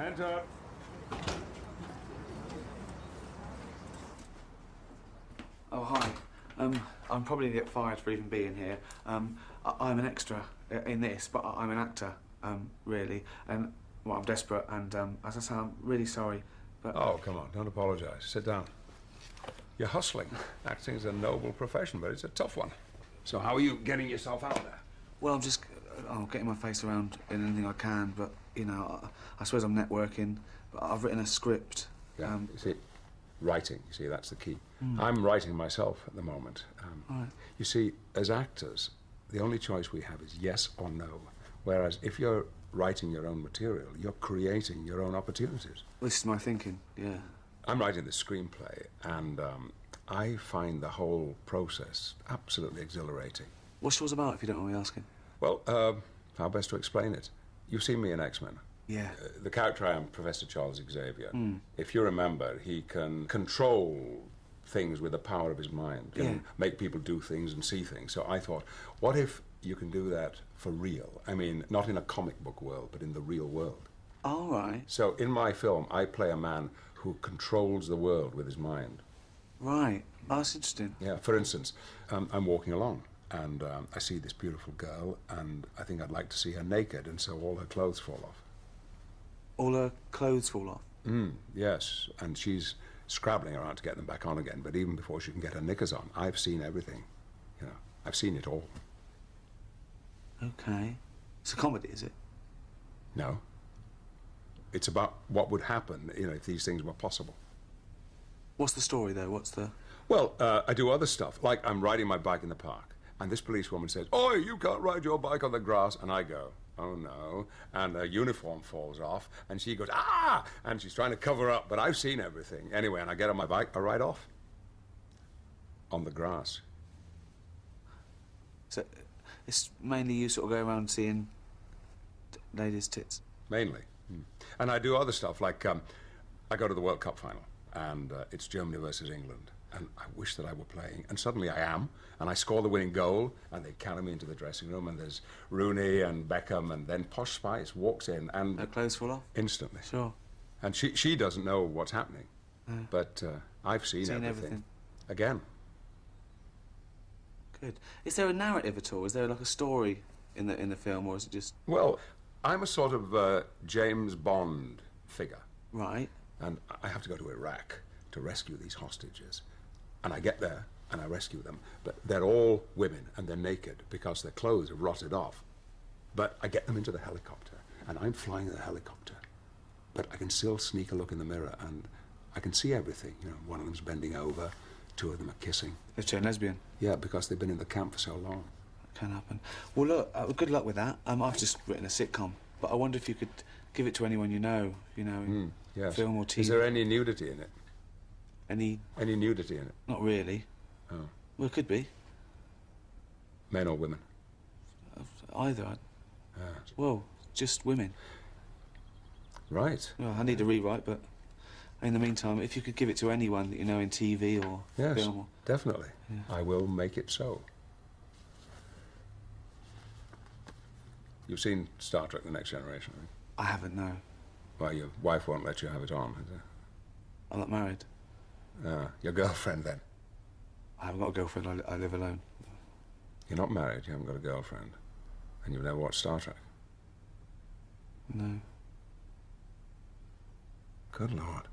Hands up. Oh, hi. I'm probably going to get fired for even being here. I'm an extra in this, but I'm an actor, really. And, well, I'm desperate, and, as I say, I'm really sorry, but... Oh, come on, don't apologise. Sit down. You're hustling. Acting's a noble profession, but it's a tough one. So how are you getting yourself out there? Well, I'm just getting my face around in anything I can, but, you know, I suppose I'm networking, but I've written a script. Yeah, you see, writing, you see, that's the key. I'm writing myself at the moment. Right. You see, as actors, the only choice we have is yes or no. Whereas if you're writing your own material, you're creating your own opportunities. This is my thinking, yeah. I'm writing this screenplay, and I find the whole process absolutely exhilarating. What's yours about, if you don't mind me asking? Well, how best to explain it? You've seen me in X-Men. Yeah. The character I am, Professor Charles Xavier. If you remember, he can control things with the power of his mind, can make people do things and see things. So I thought, what if you can do that for real? I mean, not in a comic book world, but in the real world. All right. So in my film, I play a man who controls the world with his mind. Right. Oh, that's interesting. Yeah, for instance, I'm walking along, and I see this beautiful girl, and I think I'd like to see her naked, and so all her clothes fall off. All her clothes fall off? Yes, and she's scrabbling around to get them back on again, but even before she can get her knickers on, I've seen everything. You know, I've seen it all. Okay. It's a comedy, is it? No. It's about what would happen, you know, if these things were possible. What's the story, though? What's the... Well, I do other stuff, like I'm riding my bike in the park, and this policewoman says, "Oi, you can't ride your bike on the grass," and I go, "Oh no," and her uniform falls off, and she goes, "Ah!" and she's trying to cover up, but I've seen everything. Anyway, and I get on my bike, I ride off. On the grass. So, it's mainly you sort of go around seeing ladies' tits? Mainly. And I do other stuff, like I go to the World Cup final, and it's Germany versus England, and I wish that I were playing, and suddenly I am, and I score the winning goal, and they carry me into the dressing room, and there's Rooney and Beckham, and then Posh Spice walks in, and... Her clothes fall off? Instantly. Sure. And she doesn't know what's happening, but I've seen everything. Again. Good. Is there a narrative at all? Is there like a story in the film, or is it just... Well, I'm a sort of James Bond figure. Right. And I have to go to Iraq to rescue these hostages. And I get there, and I rescue them. But they're all women, and they're naked, because their clothes have rotted off. But I get them into the helicopter, and I'm flying the helicopter. But I can still sneak a look in the mirror, and I can see everything. You know, one of them's bending over, two of them are kissing. They've turned lesbian? Yeah, because they've been in the camp for so long. That can happen. Well, look, good luck with that. I've just written a sitcom, but I wonder if you could give it to anyone you know, in yes. film or TV. Is there any nudity in it? Any nudity in it? Not really. Oh. Well, it could be. Men or women? Either. Well, just women. Right. Well, I need a rewrite, but in the meantime, if you could give it to anyone that you know in TV or film. Or... Definitely. Yeah. I will make it so. You've seen Star Trek: The Next Generation, right? I haven't, no. Well, your wife won't let you have it on, has it? I'm not married. Your girlfriend, then? I haven't got a girlfriend. I live alone. You're not married, you haven't got a girlfriend, and you've never watched Star Trek? No. Good Lord.